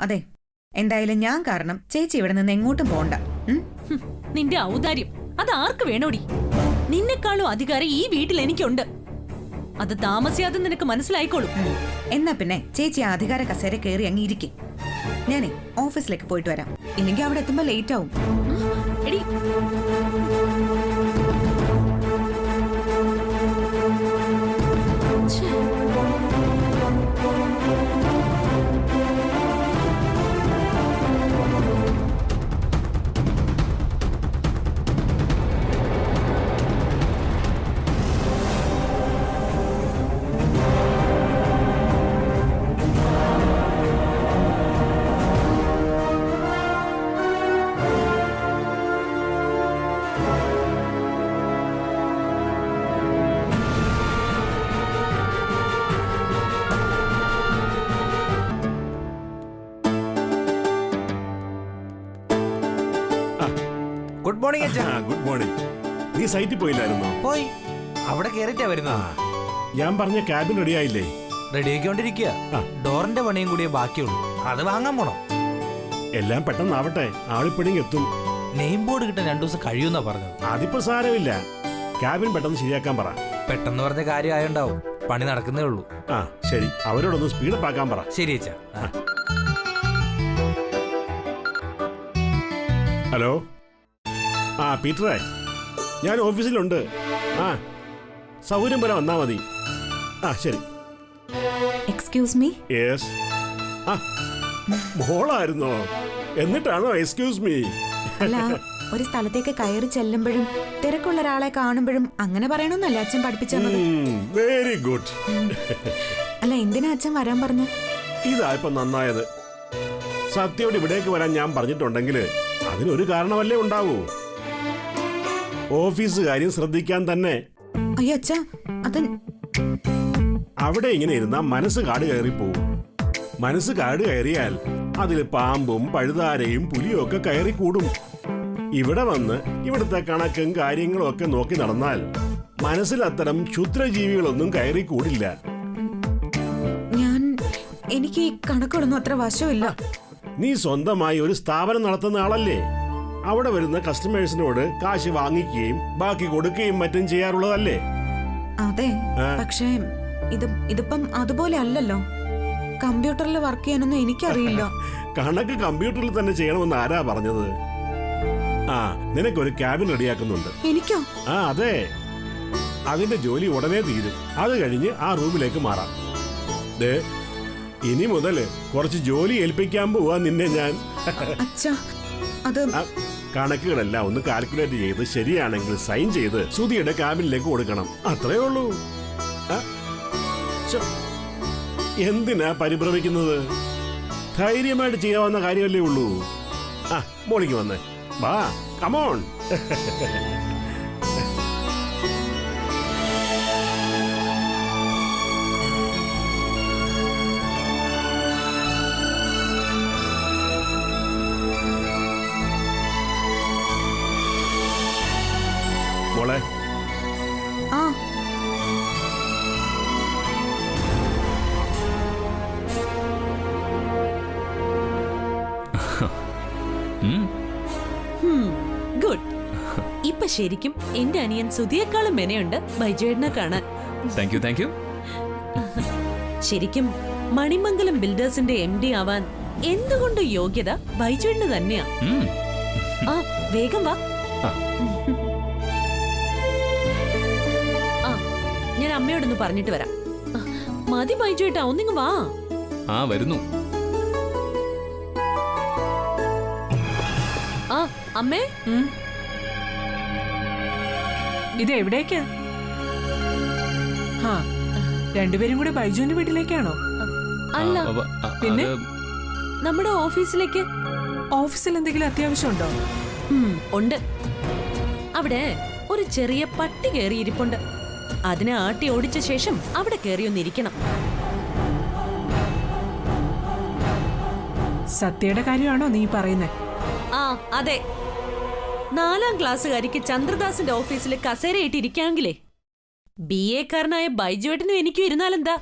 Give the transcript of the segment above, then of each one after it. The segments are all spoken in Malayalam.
അതെ, എന്തായാലും ഞാൻ കാരണം ചേച്ചി ഇവിടെ നിന്ന് എങ്ങോട്ടും പോണ്ട. നിന്റെ ഔദാര്യം അത് ആർക്ക് വേണോടി? നിന്നെക്കാളും അധികാരം ഈ വീട്ടിൽ എനിക്കുണ്ട്. അത് താമസിയാതെ നിനക്ക് മനസ്സിലായിക്കോളൂ. എന്നാ പിന്നെ ചേച്ചി അധികാര കസേര കയറി അങ്ങ് ഇരിക്കും. ഞാനേ ഓഫീസിലേക്ക് പോയിട്ട് വരാം. ഇല്ലെങ്കിൽ അവിടെ എത്തുമ്പോ ലേറ്റ് ആവും. എടി ഗുഡ് മോർണിംഗ് അച്ഛാ. Good morning. നീ സൈറ്റിൽ പോയില്ലായിരുന്നോ? പോയി. അവിടെ കേറിട്ടാ വരുന്നത്. ഞാൻ പറഞ്ഞ ക്യാബിൻ റെഡി ആയില്ലേ? റെഡി ആയിക്കൊണ്ടിരിക്കുക. ഡോറിന്റെ പണിയും കൂടിയേ ബാക്കിയുള്ളൂ. അത് വാങ്ങാൻ പോണം. എല്ലാം പെട്ടെന്നാവട്ടെ, ആളിപ്പണിങ് എത്തും. നെയിം ബോർഡ് കിട്ടാൻ 2 ദിവസം കഴിയുമെന്നാ പറഞ്ഞത്. അതിപ്പോ സാരമില്ല, ക്യാബിൻ പെട്ടെന്ന് ശരിയാക്കാൻ പറ. പെട്ടെന്ന് പറഞ്ഞ കാര്യം ആയുണ്ടാവും. പണി നടക്കുന്നേ ഉള്ളൂ. ശരി, അവരോടൊന്ന് സ്പീഡപ്പ് ആക്കാൻ പറ. ശരി അച്ഛാ. ഹലോ, പീറ്ററേ, ഞാൻ ഓഫീസിലുണ്ട്. സൗകര്യം പോലെ വന്നാ മതി. ശരി. Excuse me. യെസ്. മോളായിരുന്നോ? എന്നിട്ടാണോ എക്സ്ക്യൂസ് മീ? അല്ല, ഒരു സ്ഥലത്തേക്ക് കയറി ചെല്ലുമ്പോഴും തിരക്കുള്ള ഒരാളെ കാണുമ്പോഴും അങ്ങനെ പറയണമെന്നല്ല അച്ഛൻ പഠിപ്പിച്ചത്. Very good. അല്ല, എന്തിനാ അച്ഛൻ വരാൻ പറഞ്ഞു? ഇതായിപ്പോ നന്നായത്. സത്യോട് ഇവിടേക്ക് വരാൻ ഞാൻ പറഞ്ഞിട്ടുണ്ടെങ്കിൽ അതിനൊരു കാരണമല്ലേ ഉണ്ടാവൂ. ഓഫീസ് കാര്യം ശ്രദ്ധിക്കാൻ തന്നെ. അയ്യോ അച്ഛാ, അത് അവിടെ ഇങ്ങനെ ഇരുന്നാ മനസ്സ് കാട് കയറി പോവും. മനസ്സ് കാട് കയറിയാൽ അതിൽ പാമ്പും പഴുതാരയും പുലിയും ഒക്കെ കയറി കൂടും. ഇവിടെ വന്ന് ഇവിടുത്തെ കണക്കും കാര്യങ്ങളും ഒക്കെ നോക്കി നടന്നാൽ മനസ്സിൽ അത്തരം ക്ഷുദ്രജീവികളൊന്നും കയറി കൂടില്ല. എനിക്ക് ഈ കണക്കുകളൊന്നും അത്ര വശമില്ല. നീ സ്വന്തമായി ഒരു സ്ഥാപനം നടത്തുന്ന ആളല്ലേ? അവിടെ വരുന്ന കസ്റ്റമേഴ്സിനോട് കാശ് വാങ്ങിക്കുകയും ബാക്കി കൊടുക്കുകയും മറ്റും ചെയ്യാറുള്ളതല്ലേ? അതെ, പക്ഷേ ഇതിപ്പം അതുപോലെ അല്ലല്ലോ. കമ്പ്യൂട്ടറിൽ വർക്ക് ചെയ്യാനൊന്നും എനിക്കറിയില്ല. കണക്ക് കമ്പ്യൂട്ടറിൽ തന്നെ ചെയ്യണമെന്ന് ആരാ പറഞ്ഞത്? നിനക്കൊരു ക്യാബിൻ റെഡിയാക്കുന്നുണ്ട്. എനിക്കോ? അതെ, അതിന്റെ ജോലി ഉടനെ തീരും. അത് കഴിഞ്ഞ് ആ റൂമിലേക്ക് മാറാം. ഇനി മുതല് കുറച്ച് ജോലി ഏൽപ്പിക്കാൻ പോവാ നിന്നെ ഞാൻ. കണക്കുകളെല്ലാം ഒന്ന് കാൽക്കുലേറ്റ് ചെയ്ത് ശരിയാണെങ്കിൽ സൈൻ ചെയ്ത് സുധിയുടെ ക്യാബിനിലേക്ക് കൊടുക്കണം. അത്രേ ഉള്ളൂ. എന്തിനാ പരിഭ്രമിക്കുന്നത്? ധൈര്യമായിട്ട് ചെയ്യാവുന്ന കാര്യമല്ലേ ഉള്ളൂ. മോളിക്ക് വന്നേ, വാ, കമോൺ. മോളെ, ഗുഡ്. ഇപ്പൊ ശരിക്കും എന്റെ അനിയൻ സുധിയേക്കാളും മെനയുണ്ട് ബൈജുവേട്ടനെ കാണാൻ. Thank you. ശരിക്കും മണിമംഗലം ബിൽഡേഴ്സിന്റെ MD ആവാൻ എന്തുകൊണ്ട് യോഗ്യത ബൈജുവേട്ടന് തന്നെയാ. വേഗം വാ. ഞാൻ അമ്മയോടൊന്ന് പറഞ്ഞിട്ട് വരാം. മതി ബൈജുവേട്ടാ, ഒന്നിങ്ങ് വാ. വരുന്നു. അമ്മേ, ഇത് എവിടേക്കാ? രണ്ടുപേരും കൂടെ ബൈജുവിന്റെ വീട്ടിലേക്കാണോ? അല്ല, പിന്നെ നമ്മുടെ ഓഫീസിലേക്ക്. ഓഫീസിൽ എന്തെങ്കിലും അത്യാവശ്യമുണ്ടോ? ഉണ്ട്. അവിടെ ഒരു ചെറിയ പട്ടി കയറിയിരിപ്പുണ്ട്. അതിനെ ആട്ടി ഓടിച്ച ശേഷം അവിടെ കയറിയൊന്നിരിക്കണം. സത്യയുടെ കാര്യമാണോ നീ പറയുന്നത്? അതെ. 4ാം ക്ലാസ്സുകാരിക്ക് ചന്ദ്രദാസിന്റെ ഓഫീസിൽ കസേരയിട്ടിരിക്കാമെങ്കിലേ BA കാരനായ ബൈജുവേട്ടനും എനിക്കും ഇരുന്നാലെന്താ?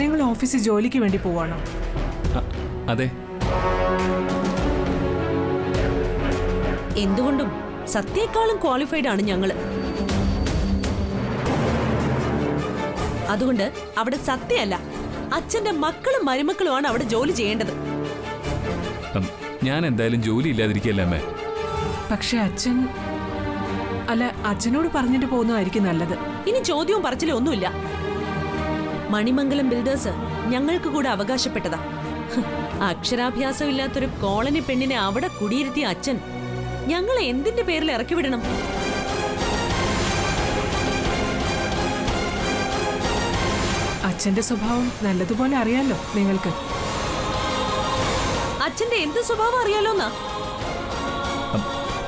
നിങ്ങൾ ഓഫീസിൽ ജോലിക്ക് വേണ്ടി പോവാണോ? അതെ. എന്തുകൊണ്ടും സത്യയെക്കാളും ക്വാളിഫൈഡ് ആണ് ഞങ്ങള്. അതുകൊണ്ട് അവിടെ സത്യമല്ല, അച്ഛന്റെ മക്കളും മരുമക്കളുമാണ് അവിടെ ജോലി ചെയ്യേണ്ടത്. ഞാൻ എന്തായാലും ജോലി ഇല്ലാതിരിക്കല്ലേ അമ്മേ. പക്ഷെ അച്ഛനോട് പറഞ്ഞിട്ട് പോകുന്നതായിരിക്കും നല്ലത്. ഇനി ചോദ്യവും പറച്ചിലും ഒന്നുമില്ല. മണിമംഗലം ബിൽഡേഴ്സ് ഞങ്ങൾക്ക് കൂടെ അവകാശപ്പെട്ടതാ. അക്ഷരാഭ്യാസം ഇല്ലാത്തൊരു കോളനി പെണ്ണിനെ അവിടെ കുടിയിരുത്തിയ അച്ഛൻ ഞങ്ങളെ എന്തിന്റെ പേരിൽ ഇറക്കി വിടണം? അച്ഛന്റെ സ്വഭാവം നല്ലതുപോലെ അറിയാലോ നിങ്ങൾക്ക്. അച്ഛന്റെ എന്ത് സ്വഭാവം അറിയാലോന്നാ?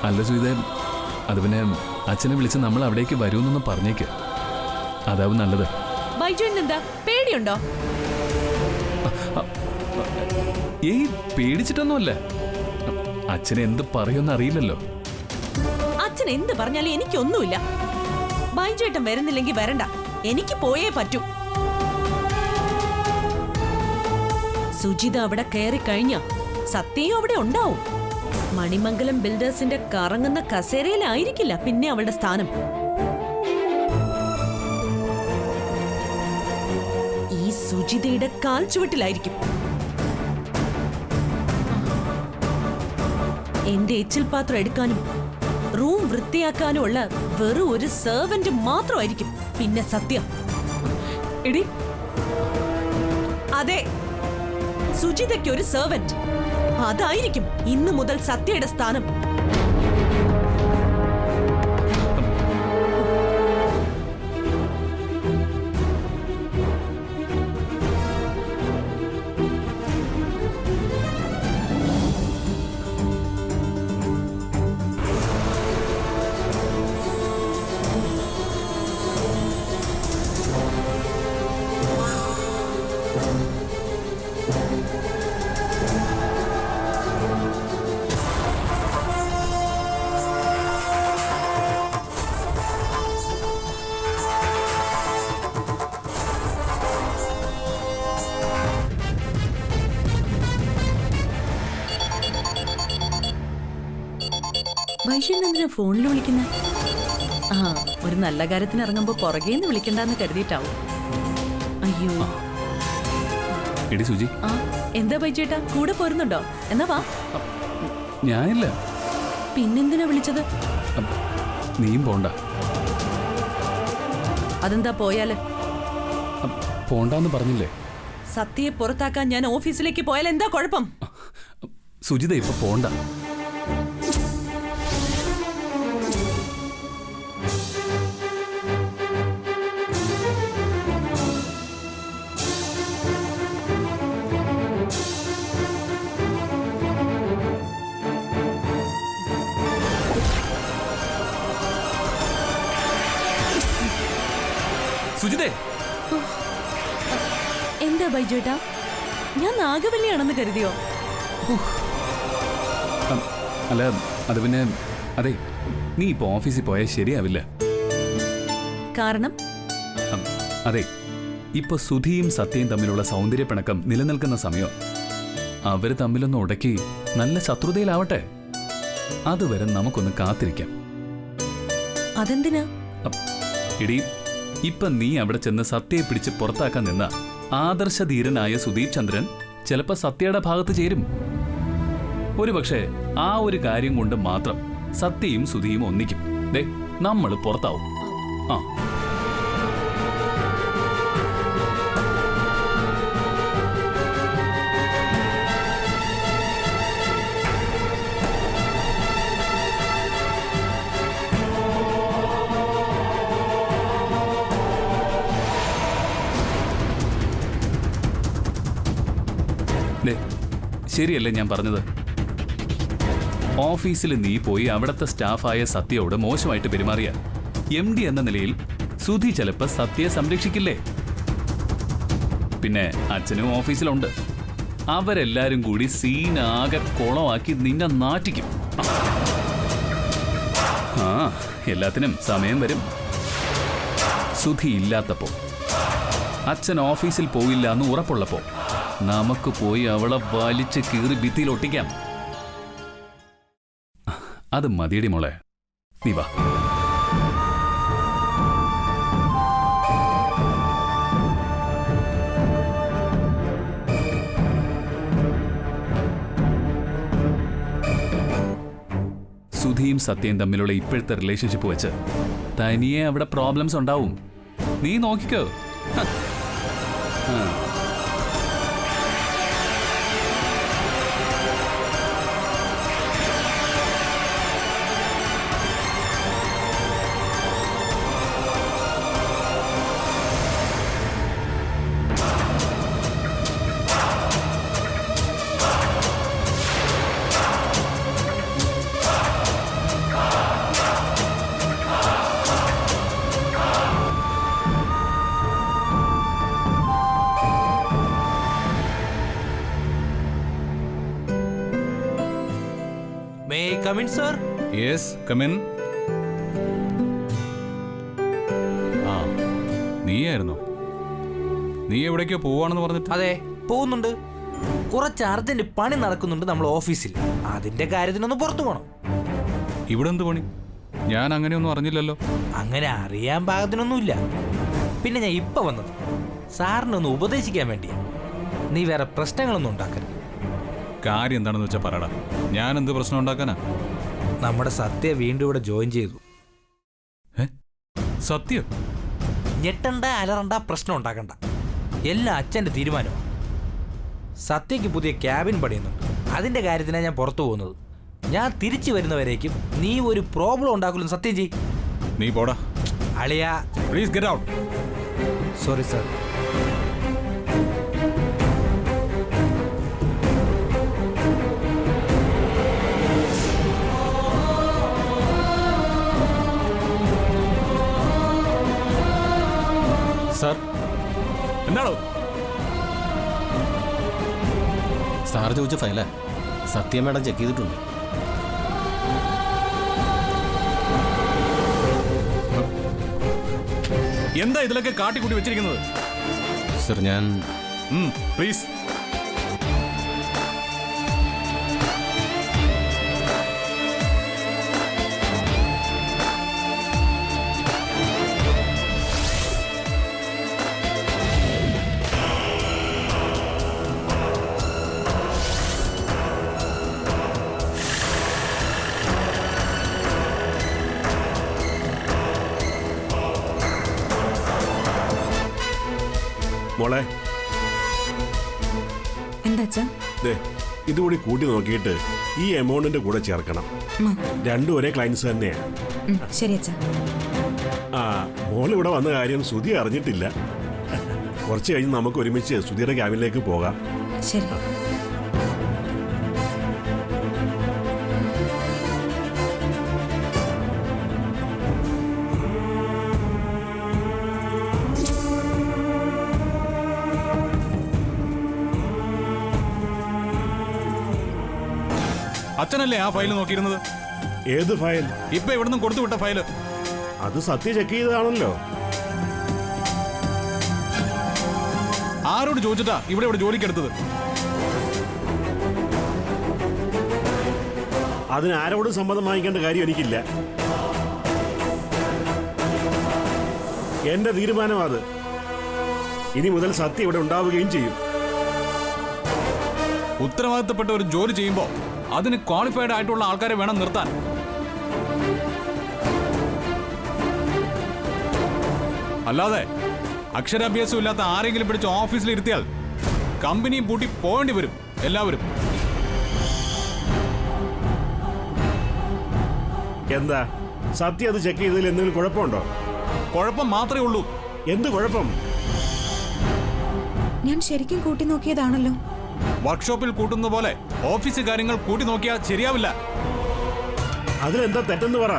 അല്ല സുജിതേ, അത് പിന്നെ അച്ഛനെ വിളിച്ച് നമ്മൾ അവിടേക്ക് വരുമെന്നൊന്ന് പറഞ്ഞേക്ക്. അതാവും നല്ലത്. ബൈജുവിന് എന്താ പേടിയുണ്ടോ? ഏയ്, പേടിച്ചിട്ടൊന്നുമല്ല. അച്ഛനെ എന്ത് പറയുമെന്ന് അറിയില്ലല്ലോ. അച്ഛൻ എന്ത് പറഞ്ഞാലും എനിക്കൊന്നുമില്ല. ബൈജുവേട്ടൻ വരുന്നില്ലെങ്കിൽ വരണ്ട, എനിക്ക് പോയേ പറ്റൂ. സുജിത അവിടെ കയറി കഴിഞ്ഞ സത്യയും അവിടെ ഉണ്ടാവും. മണിമംഗലം ബിൽഡേഴ്സിന്റെ കറങ്ങുന്ന കസേരയിലായിരിക്കില്ല പിന്നെ അവളുടെ സ്ഥാനം. ഈ സുജിതയുടെ കാൽ ചുവട്ടിലായിരിക്കും. എന്റെ എച്ചിൽ പാത്രം എടുക്കാനും റൂം വൃത്തിയാക്കാനും ഉള്ള വെറും ഒരു സെർവന്റ് മാത്രമായിരിക്കും പിന്നെ സത്യം. എടി, അതെ, സുജിതയ്ക്ക് ഒരു സെർവന്റ്. അതായിരിക്കും ഇന്നു മുതൽ സത്യയുടെ സ്ഥാനം. വൈശാഖ് എന്തിനാ ഫോണിൽ വിളിക്കുന്ന? ആ, ഒരു നല്ല കാര്യത്തിന് ഇറങ്ങുമ്പോ പുറകേന്ന് വിളിക്കണ്ടെന്ന് കരുതിയിട്ടാവും. അയ്യോ. എടി സുജി. ആ, എന്താ ബൈജേട്ടാ, കൂടെ പോരുന്നുണ്ടോ? എന്നാ വാ. ഞാനില്ല. പിന്നെന്തിനാ വിളിച്ചത്? നീയും പോണ്ട. അതെന്താ പോയാല്? പോണ്ടെന്ന് പറഞ്ഞില്ലേ? സത്യയെ പുറത്താക്കാൻ ഞാൻ ഓഫീസിലേക്ക് പോയാൽ എന്താ കുഴപ്പം? സുജിത ഇപ്പൊ പോണ്ട. സുജിതേ, എന്താ ബൈജേട്ടാ, ഞാൻ നാഗവല്ലിയാണെന്ന് കരുതിയോ? അല്ല, അത് പിന്നെ അതെ, നീ ഇപ്പൊ ഓഫീസിൽ പോയാൽ ശരിയാവില്ല. കാരണം? അതെ, ഇപ്പൊ സുധിയും സത്യയും തമ്മിലുള്ള സൗന്ദര്യപ്പിണക്കം നിലനിൽക്കുന്ന സമയം. അവര് തമ്മിലൊന്ന് ഉടക്കി നല്ല ശത്രുതയിലാവട്ടെ. അതുവരെ നമുക്കൊന്ന് കാത്തിരിക്കാം. അതെന്തിനാ? ഇടി, ഇപ്പൊ നീ അവിടെ ചെന്ന് സത്യയെ പിടിച്ച് പുറത്താക്കാൻ നിന്ന ആദർശധീരനായ സുദീപ് ചന്ദ്രൻ ചിലപ്പോ സത്യയുടെ ഭാഗത്ത് ചേരും. ഒരുപക്ഷെ ആ ഒരു കാര്യം കൊണ്ട് മാത്രം സത്യയും സുധിയും ഒന്നിക്കും. ദേ, നമ്മൾ പുറത്താവും. ആ, ശരിയല്ലേ ഞാൻ പറഞ്ഞത്? ഓഫീസിൽ നീ പോയി അവിടുത്തെ സ്റ്റാഫായ സത്യയോട് മോശമായിട്ട് പെരുമാറിയ MD എന്ന നിലയിൽ സുധി ചിലപ്പോ സത്യയെ സംരക്ഷിക്കില്ലേ? പിന്നെ അച്ഛനും ഓഫീസിലുണ്ട്. അവരെല്ലാരും കൂടി സീനാകെ കുളമാക്കി നിന്നെ നാറ്റിക്കും. ആ, എല്ലാത്തിനും സമയം വരും. സുധി ഇല്ലാത്തപ്പോ അച്ഛൻ ഓഫീസിൽ പോയില്ല എന്ന് ഉറപ്പുള്ളപ്പോ നമുക്ക് പോയി അവളെ വലിച്ച് കീറി ഭിത്തിയിൽ ഒട്ടിക്കാം. അത് മതിയടി മോളെ, നീ വാ. സുധിയും സത്യയും തമ്മിലുള്ള ഇപ്പോഴത്തെ റിലേഷൻഷിപ്പ് വെച്ച് തനിയെ അവിടെ പ്രോബ്ലംസ് ഉണ്ടാവും. നീ നോക്കിക്കോ. May I come in sir? Yes, come in. ആ, നീയായിരുന്നോ? നീ എവിടേക്കോ പോവാണെന്ന് പറഞ്ഞിട്ട്? അതെ, പോകുന്നുണ്ട്. കുറച്ച് അർജന്റ് പണി നടക്കുന്നുണ്ട് നമ്മൾ ഓഫീസിൽ. അതിന്റെ കാര്യത്തിനൊന്ന് പുറത്തു പോകണം. ഇവിടെ എന്ത് പണി? ഞാൻ അങ്ങനെയൊന്നും അറിഞ്ഞില്ലല്ലോ. അങ്ങനെ അറിയാൻ പാകത്തിനൊന്നുമില്ല. പിന്നെ ഞാൻ ഇപ്പൊ വന്നത് സാറിനൊന്ന് ഉപദേശിക്കാൻ വേണ്ടിയാ. നീ വേറെ പ്രശ്നങ്ങളൊന്നും ഉണ്ടാക്കരുത്. കാര്യം എന്താണെന്ന് വെച്ചാൽ പറയടാ. ഞാൻ എന്ത് പ്രശ്നം ഉണ്ടാക്കാനാ? നമ്മുടെ സത്യ വീണ്ടും ഇവിടെ ജോയിൻ ചെയ്തു. സത്യം? ഞെട്ടണ്ട, അലറണ്ട, പ്രശ്നം ഉണ്ടാക്കണ്ട. എല്ലാം അച്ഛൻ്റെ തീരുമാനമാണ്. സത്യയ്ക്ക് പുതിയ ക്യാബിൻ പണിയുന്നുണ്ട്. അതിന്റെ കാര്യത്തിനാണ് ഞാൻ പുറത്തു പോകുന്നത്. ഞാൻ തിരിച്ചു വരുന്നവരേക്കും നീ ഒരു പ്രോബ്ലം ഉണ്ടാക്കില്ലെന്ന് സത്യം ചെയ്. നീ പോടാ. അളിയാ, please get out. Sorry sir. Sir, എന്താണോ? സാർ ചോദിച്ച ഫയലാ. സത്യം മേഡം ചെക്ക് ചെയ്തിട്ടുണ്ട്. എന്താ ഇതിലൊക്കെ കാട്ടിക്കൂട്ടി വെച്ചിരിക്കുന്നത്? സർ, ഞാൻ പ്ലീസ്. മോളെ, എന്താ അച്ഛാ? ദേ ഇതുകൂടി കൂട്ടി നോക്കിയിട്ട് ഈ എമൗണ്ടിന്റെ കൂടെ ചേർക്കണം. രണ്ടും ഒരേ ക്ലയൻസ് തന്നെയാണ്. ശരി അച്ഛാ. ആ, മോൾ ഇവിടെ വന്ന കാര്യം സുധി അറിഞ്ഞിട്ടില്ല. കുറച്ച് കഴിഞ്ഞ് നമുക്ക് ഒരുമിച്ച് സുധിയുടെ ക്യാബിനിലേക്ക് പോകാം. ശരി. അച്ഛനല്ലേ ആ ഫയൽ നോക്കിയിരുന്നത്? ഏത് ഫയൽ? ഇപ്പൊ ഇവിടുന്ന് കൊടുത്തുവിട്ട ഫയല്. അത് സത്യ ചെക്ക് ചെയ്തതാണല്ലോ. ആരോട് ചോദിച്ചിട്ടാ ഇവിടെ ജോലിക്കെടുത്തത്? അതിന് ആരോടും സമ്മതം വാങ്ങിക്കേണ്ട കാര്യം എനിക്കില്ല. എന്റെ തീരുമാനം അത്. ഇനി മുതൽ സത്യ ഇവിടെ ഉണ്ടാവുകയും ചെയ്യും. ഉത്തരവാദിത്തപ്പെട്ട ഒരു ജോലി ചെയ്യുമ്പോ അതിന് ക്വാളിഫൈഡ് ആയിട്ടുള്ള ആൾക്കാരെ വേണം നിർത്താൻ. അല്ലാതെ അക്ഷരാഭ്യാസം ഇല്ലാത്ത ആരെങ്കിലും പിടിച്ച് ഓഫീസിൽ ഇരുത്തിയാൽ കമ്പനിയും പൂട്ടി പോകേണ്ടി വരും എല്ലാവരും. എന്താ സത്യ അത് ചെക്ക് ചെയ്തതിൽ എന്തെങ്കിലും കുഴപ്പമുണ്ടോ? കുഴപ്പം മാത്രമേ ഉള്ളൂ. എന്ത് കുഴപ്പം? ഞാൻ ശരിക്കും കൂട്ടി നോക്കിയതാണല്ലോ. വർക്ക്ഷോപ്പിൽ കൂട്ടുന്ന പോലെ ഓഫീസ് കാര്യങ്ങൾ കൂട്ടി നോക്കിയാൽ ശരിയാവില്ല. അതിലെന്താ തെറ്റെന്ന് പറ.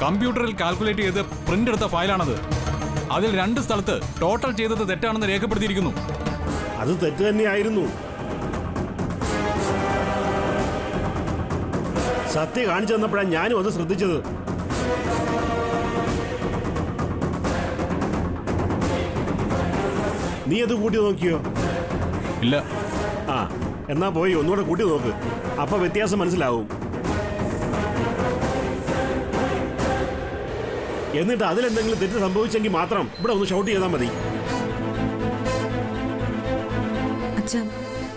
കമ്പ്യൂട്ടറിൽ കാൽക്കുലേറ്റ് ചെയ്ത് പ്രിന്റ് എടുത്ത ഫയലാണത്. അതിൽ 2 സ്ഥലത്ത് ടോട്ടൽ ചെയ്തത് തെറ്റാണെന്ന് രേഖപ്പെടുത്തിയിരിക്കുന്നു. അത് തെറ്റ് തന്നെയായിരുന്നു. സത്യ കാണിച്ചു തന്നപ്പോഴാണ് ഞാനും അത് ശ്രദ്ധിച്ചത്. നീ അത് കൂട്ടി നോക്കിയോ? ഇല്ല. ആ, എന്നാ പോയി ഒന്നുകൂടെ കൂട്ടി നോക്ക്. അപ്പൊ വ്യത്യാസം മനസ്സിലാവും. എന്നിട്ട് അതിലെന്തെങ്കിലും തെറ്റ് സംഭവിച്ചെങ്കിൽ മാത്രം ഇവിടെ ഒന്ന് ഷൗട്ട് ചെയ്താൽ മതി. അച്ഛാ,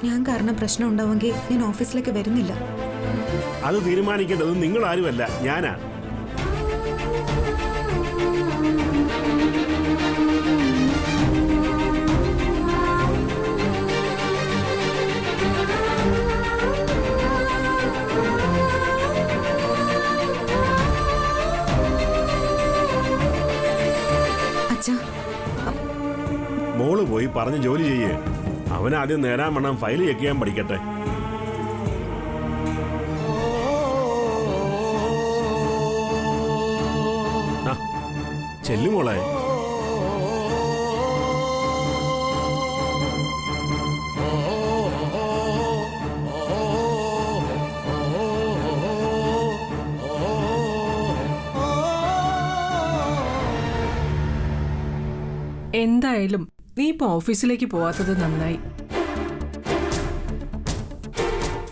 ഞാൻ കാരണം പ്രശ്നം ഉണ്ടാവുമെങ്കിൽ ഞാൻ ഓഫീസിലേക്ക് വരുന്നില്ല. അത് തീരുമാനിക്കേണ്ടത് നിങ്ങൾ ആരുമല്ല, ഞാനാ. അച്ഛാ, മോള് പോയി പറഞ്ഞ് ജോലി ചെയ്യേ. അവനാദ്യം നേരാൻ വണ്ണം ഫയൽ ചെക്ക് ചെയ്യാൻ പഠിക്കട്ടെ. ചെല്ലുമോളെ. എന്തായാലും നീ ഇപ്പൊ ഓഫീസിലേക്ക് പോവാത്തത് നന്നായി.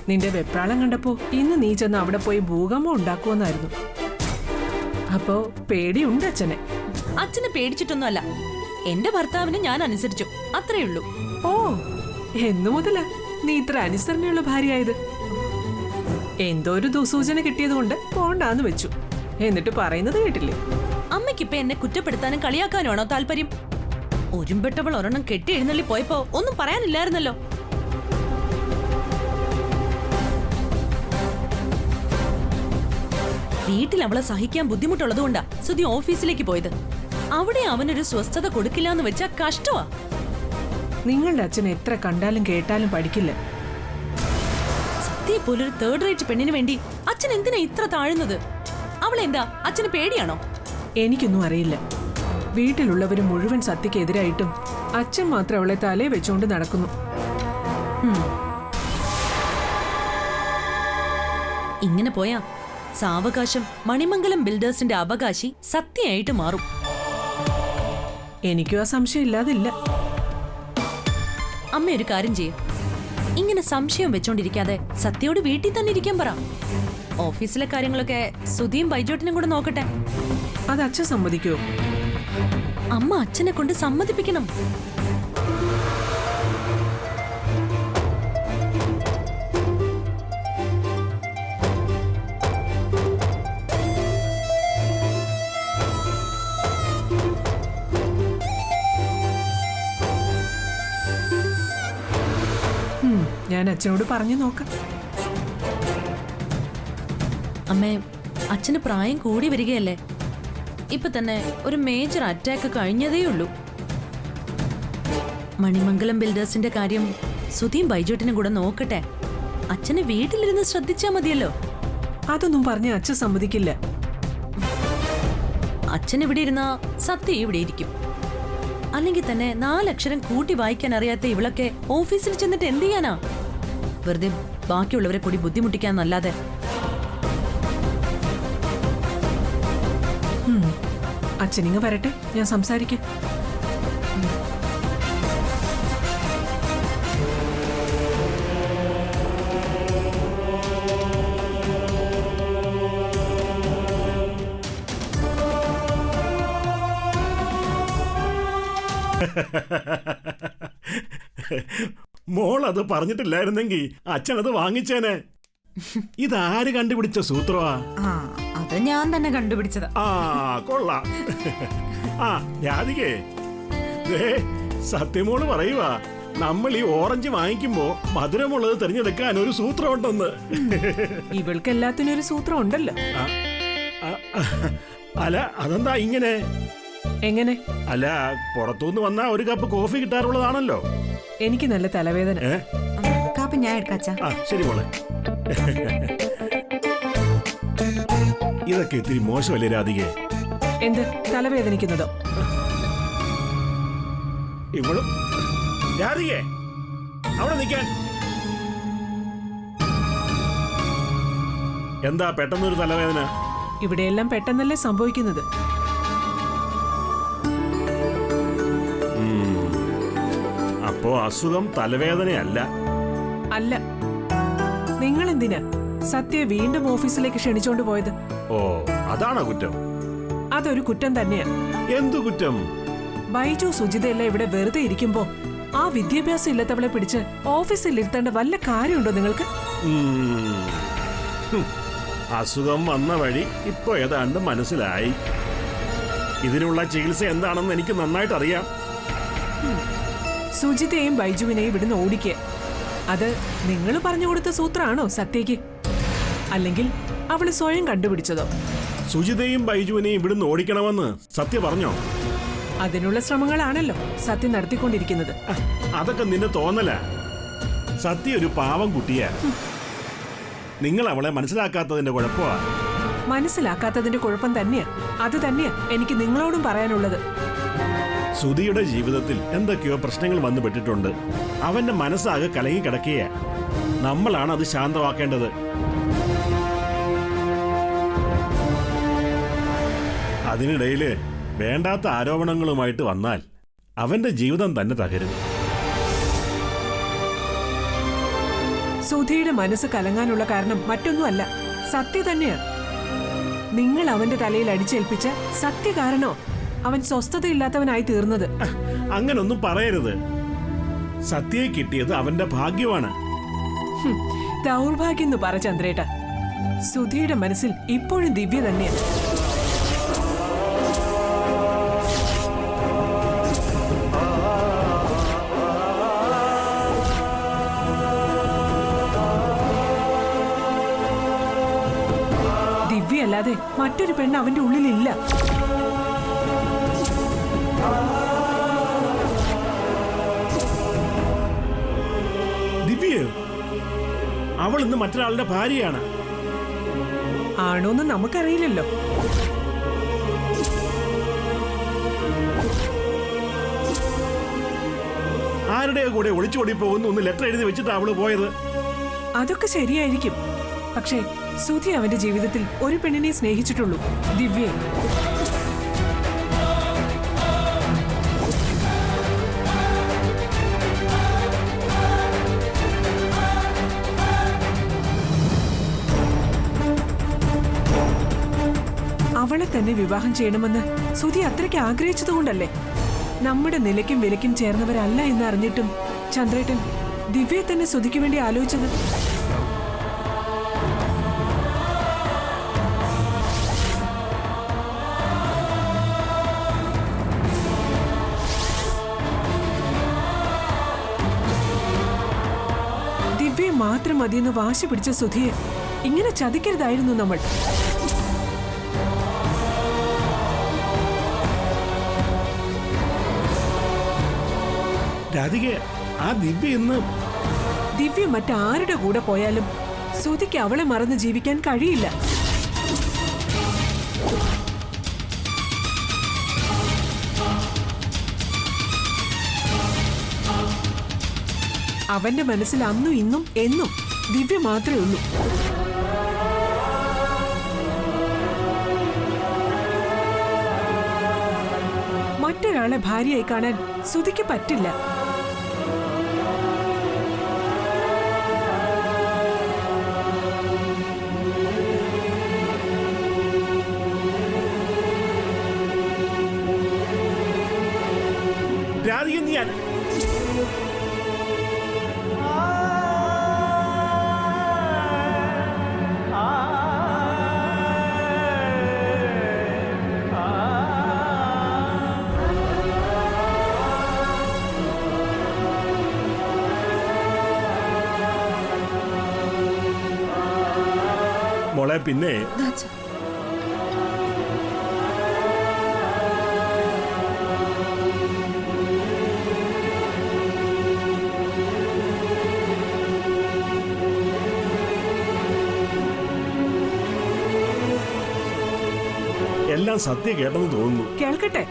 നിന്റെ വെപ്രാളം കണ്ടപ്പോ ഇന്ന് നീ ചെന്ന് അവിടെ പോയി ഭൂകമ്പം ഉണ്ടാക്കുമെന്നായിരുന്നു. അപ്പോ പേടിയുണ്ട് അച്ഛനെ. അച്ഛനെ പേടിച്ചിട്ടൊന്നുമല്ല, എന്റെ ഭർത്താവിനെ ഞാൻ അനുസരിച്ചു, അത്രേ ഉള്ളൂ. ഓ, എന്നു മുതലാ നീ ഇത്ര അനുസരണയുള്ള ഭാര്യയായത്? എന്തോ ഒരു ദുസൂചന കിട്ടിയത് കൊണ്ട് പോണ്ടാന്ന് വെച്ചു. എന്നിട്ട് പറയുന്നത് കേട്ടില്ലേ? അമ്മയ്ക്കിപ്പൊ എന്നെ കുറ്റപ്പെടുത്താനും കളിയാക്കാനുമാണോ താല്പര്യം? ഒരുമ്പെട്ടവൾ ഒരെണ്ണം കെട്ടി എഴുന്നള്ളി പോയപ്പോ ഒന്നും പറയാനില്ലായിരുന്നല്ലോ. വീട്ടിൽ അവളെ സഹിക്കാൻ ബുദ്ധിമുട്ടുള്ളതുകൊണ്ടാ സുധി ഓഫീസിലേക്ക് പോയത്. അവിടെ അവനൊരു സ്വസ്ഥത കൊടുക്കില്ല എന്ന് വെച്ചാ കഷ്ടമാ. നിങ്ങളുടെ അച്ഛൻ എത്ര കണ്ടാലും കേട്ടാലും പഠിക്കില്ല. സത്യെ പോലൊരു തേർഡ് റേറ്റ് പെണ്ണിന് വേണ്ടി അച്ഛൻ എന്തിനാ ഇത്ര താഴുന്നത്? അവളെന്താ അച്ഛന് പേടിയാണോ? എനിക്കൊന്നും അറിയില്ല. വീട്ടിലുള്ളവര് മുഴുവൻ സത്യക്ക് എതിരായിട്ടും അച്ഛൻ മാത്രം അവളെ തലേ വെച്ചുകൊണ്ട് നടക്കുന്നു. ഇങ്ങനെ പോയാ സാവകാശം മണിമംഗലം ബിൽഡേഴ്സിന്റെ അവകാശി സത്യമായിട്ട് മാറും. എനിക്കും ആ സംശയം ഇല്ലാതില്ല. അമ്മ ഒരു കാര്യം ചെയ്യും, ഇങ്ങനെ സംശയം വെച്ചോണ്ടിരിക്കാതെ സത്യയോട് വീട്ടിൽ തന്നെ ഇരിക്കാൻ പറ. ഓഫീസിലെ കാര്യങ്ങളൊക്കെ സുധിയും ബൈജോട്ടിനും കൂടെ നോക്കട്ടെ. അത് അച്ഛൻ സമ്മതിക്കുമോ? അമ്മ അച്ഛനെ കൊണ്ട് സമ്മതിപ്പിക്കണം. ഞാൻ അച്ഛനോട് പറഞ്ഞു നോക്കാം. അമ്മേ, അച്ഛന് പ്രായം കൂടി വരികയല്ലേ. ഇപ്പൊ തന്നെ ഒരു മേജർ അറ്റാക്ക് കഴിഞ്ഞതേയുള്ളൂ. മണിമംഗലം ബിൽഡേഴ്സിന്റെ കാര്യം സുധിയും ബൈജോട്ടിനും കൂടെ നോക്കട്ടെ. അച്ഛന് വീട്ടിലിരുന്ന് ശ്രദ്ധിച്ചാ മതിയല്ലോ. അതൊന്നും പറഞ്ഞ് അച്ഛൻ സമ്മതിക്കില്ല. അച്ഛൻ ഇവിടെ ഇരുന്നാ സത്യ ഇവിടെ ഇരിക്കും. അല്ലെങ്കിൽ തന്നെ 4 അക്ഷരം കൂട്ടി വായിക്കാൻ അറിയാത്ത ഇവളൊക്കെ ഓഫീസിൽ ചെന്നിട്ട് എന്ത് ചെയ്യാനാ? വെറുതെ ബാക്കിയുള്ളവരെ കൂടി ബുദ്ധിമുട്ടിക്കാന്നല്ലാതെ. അച്ഛനിങ്ങ് വരട്ടെ, ഞാൻ സംസാരിക്കാം. മോൾ അത് പറഞ്ഞിട്ടില്ലായിരുന്നെങ്കിൽ അച്ഛനത് വാങ്ങിച്ചേനെ. ഇതാര് കണ്ടുപിടിച്ച സൂത്രമാ? ആ, അത് ഞാൻ തന്നെ കണ്ടുപിടിച്ചതാ. ആ, കൊള്ളാം. ആ, രാധികേ, സത്യമോള് പറയുവാ, നമ്മൾ ഈ ഓറഞ്ച് വാങ്ങിക്കുമ്പോ മധുരമുള്ളത് തിരഞ്ഞെടുക്കാൻ ഒരു സൂത്രം ഉണ്ടെന്ന്. ഇവൾക്ക് എല്ലാത്തിനും ഒരു സൂത്രം ഉണ്ടല്ലോ. അല്ല, അതെന്താ ഇങ്ങനെ? എങ്ങനെ? അല്ല, പുറത്തുനിന്ന് വന്നാ ഒരു കപ്പ് കോഫി കിട്ടാറുള്ളതാണല്ലോ. എനിക്ക് നല്ല തലവേദന. കാപ്പി ഞാൻ എടുക്കാച്ചാ. ആ, ശരി മോളെ. ഇതൊക്കെ ഇത്തിരി മോശമല്ലേ രാധികേ? എന്ത് തലവേദനിക്കുന്നതോ? ഇവളും രാധികേ, അവിടെ നിൽക്കാൻ. എന്താ പെട്ടെന്നൊരു തലവേദന? ഇവിടെയെല്ലാം പെട്ടെന്നല്ലേ സംഭവിക്കുന്നത്. അപ്പോ അസുഖം തലവേദനയല്ല. അല്ല. നിങ്ങൾ എന്തിനാ സത്യയെ വീണ്ടും ഓഫീസിലേക്ക് ക്ഷണിച്ചോണ്ട് പോയത്? ഓ, അതാണോ കുറ്റം? അതൊരു കുറ്റം തന്നെയാ. എന്തു കുറ്റം? ബൈജു സുജിതയെല്ലാം ഇവിടെ വെറുതെ ഇരിക്കുമ്പോ ആ വിദ്യാഭ്യാസം ഇല്ലാത്തവളെ പിടിച്ച് ഓഫീസിൽ ഇരുത്തേണ്ട വല്ല കാര്യമുണ്ടോ നിങ്ങൾക്ക്? അസുഖം വന്ന വഴി ഇപ്പൊ ഏതാണ്ട് മനസ്സിലായി. ഇതിനുള്ള ചികിത്സ എന്താണെന്ന് എനിക്ക് നന്നായിട്ട് അറിയാം. സുജിതയെയും ബൈജുവിനെയും ഇവിടുന്ന് ഓടിക്കുക. അത് നിങ്ങൾ പറഞ്ഞു കൊടുത്ത സൂത്രമാണോ സത്യയ്ക്ക്? അല്ലെങ്കിൽ അവള് സ്വയം കണ്ടുപിടിച്ചതോ? സുജിതയും ബൈജുവിനെയും ഇവിടുന്ന് ഓടിക്കണമെന്ന് സത്യ പറഞ്ഞോ? അതിനുള്ള ശ്രമങ്ങളാണല്ലോ സത്യ നടത്തിക്കൊണ്ടിരിക്കുന്നത്. അതൊക്കെ നിന്റെ തോന്നല. സത്യ ഒരു പാവം കുട്ടിയാ. നിങ്ങൾ അവളെ മനസ്സിലാക്കാത്തതിന്റെ കുഴപ്പമാ. മനസ്സിലാക്കാത്തതിന്റെ കുഴപ്പം തന്നെയാ. അത് തന്നെയാ എനിക്ക് നിങ്ങളോടും പറയാനുള്ളത്. സുധിയുടെ ജീവിതത്തിൽ എന്തൊക്കെയോ പ്രശ്നങ്ങൾ വന്നു പെട്ടിട്ടുണ്ട്. അവന്റെ മനസ്സാകെ കലങ്ങി കിടക്കുകയാ. നമ്മളാണ് അത് ശാന്തമാക്കേണ്ടത്. അതിനിടയില് വേണ്ടാത്ത ആരോപണങ്ങളുമായിട്ട് വന്നാൽ അവന്റെ ജീവിതം തന്നെ തകരും. സുധിയുടെ മനസ്സ് കലങ്ങാനുള്ള കാരണം മറ്റൊന്നുമല്ല, സത്യ തന്നെയാ. നിങ്ങൾ അവന്റെ തലയിൽ അടിച്ചേൽപ്പിച്ച സത്യ കാരണോ അവൻ സ്വസ്ഥതയില്ലാത്തവനായി തീർന്നത്. അങ്ങനൊന്നും പറയരുത്. സത്യയെ കിട്ടിയത് അവന്റെ ഭാഗ്യമാണ്. ദൗർഭാഗ്യം എന്ന് പറ ചന്ദ്രേട്ട. സുധിയുടെ മനസ്സിൽ ഇപ്പോഴും ദിവ്യ തന്നെയാണ്. ദിവ്യയല്ലാതെ മറ്റൊരു പെണ്ണ് അവന്റെ ഉള്ളിലില്ല. ദിവ്യ അവൾ ഇന്ന് മറ്റൊരാളുടെ ഭാര്യയാണ്. ആണോന്ന് നമുക്കറിയില്ലല്ലോ. ആരുടെ കൂടെ ഒളിച്ചോടി പോകുന്നു ഒന്ന് ലെറ്റർ എഴുതി വെച്ചിട്ട് അവള് പോയത്. അതൊക്കെ ശരിയായിരിക്കും. പക്ഷേ സുധി അവന്റെ ജീവിതത്തിൽ ഒരു പെണ്ണിനെ സ്നേഹിച്ചിട്ടുള്ളൂ, ദിവ്യയെ. അവളെ തന്നെ വിവാഹം ചെയ്യണമെന്ന് സുധി അത്രയ്ക്ക് ആഗ്രഹിച്ചതുകൊണ്ടല്ലേ? നമ്മുടെ നിലയ്ക്കും വിലയ്ക്കും ചേർന്നവരല്ല എന്ന് അറിഞ്ഞിട്ടും ചന്ദ്രേട്ടൻ ദിവ്യയെ തന്നെ സുധിക്ക് വേണ്ടി ആലോചിച്ചത്. ദിവ്യയെ മാത്രം മതിയെന്ന് വാശി പിടിച്ച സുധിയെ ഇങ്ങനെ ചതിക്കരുതായിരുന്നു നമ്മൾ. രാധിക, ആ ദിവ്യ ഇന്ന് ദിവ്യ മറ്റാരുടെ കൂടെ പോയാലും സുധിക്ക് അവളെ മറന്ന് ജീവിക്കാൻ കഴിയില്ല. അവന്റെ മനസ്സിൽ അന്നും ഇന്നും എന്നും ദിവ്യ മാത്രമേ ഉള്ളൂ. മറ്റൊരാളെ ഭാര്യയായി കാണാൻ സുധിക്ക് പറ്റില്ല. രാധിക, നീ മോളെ, പിന്നെ എല്ലാം സത്യ കേട്ടെന്ന് തോന്നുന്നു. കേൾക്കട്ടെ.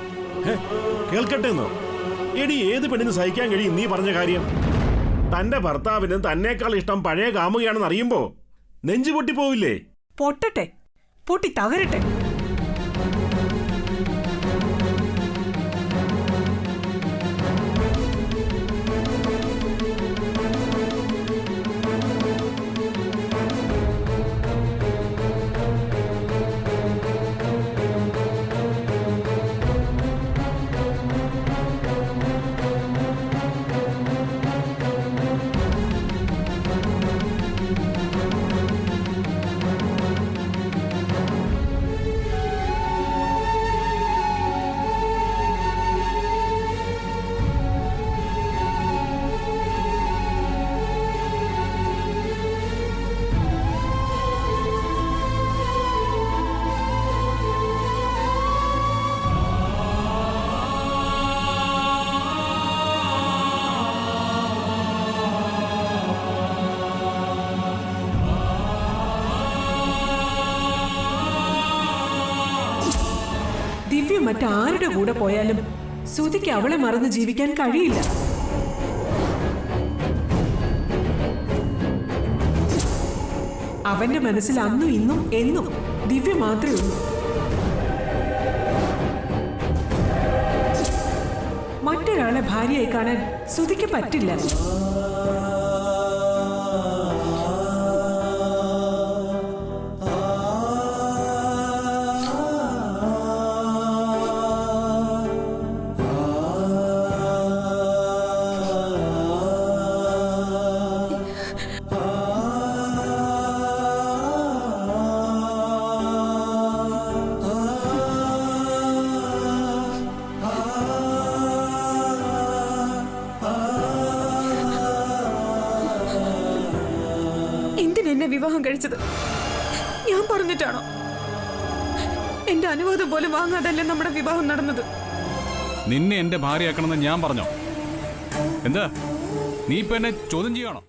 കേൾക്കട്ടെ എന്നോ? എടി, ഏത് പെണ്ണിന് സഹിക്കാൻ കഴിയും നീ പറഞ്ഞ കാര്യം? തന്റെ ഭർത്താവിന് തന്നേക്കാൾ ഇഷ്ടം പഴയ കാമുകയാണെന്ന് അറിയുമ്പോ നെഞ്ചു പൊട്ടിപ്പോവില്ലേ? പൊട്ടട്ടെ, പൊട്ടി തകരട്ടെ. മറ്റാരുടെ കൂടെ പോയാലും സുധിക്ക് അവളെ മറന്ന് ജീവിക്കാൻ കഴിയില്ല. അവന്റെ മനസ്സിൽ അന്നും ഇന്നും എന്നും ദിവ്യ മാത്രമേ ഉള്ളൂ. മറ്റൊരാളെ ഭാര്യയായി കാണാൻ സുധിക്ക് പറ്റില്ല. എന്തിനെന്നെ വിവാഹം കഴിച്ചത് ഞാൻ പറഞ്ഞിട്ടാണോ? എന്റെ അനുവാദം പോലും വാങ്ങാതല്ലേ നമ്മുടെ വിവാഹം നടന്നത്. നിന്നെ എന്റെ ഭാര്യയാക്കണമെന്ന് ഞാൻ പറഞ്ഞോ? എന്താ നീ ഇപ്പൊ എന്നെ ചോദ്യം ചെയ്യണോ?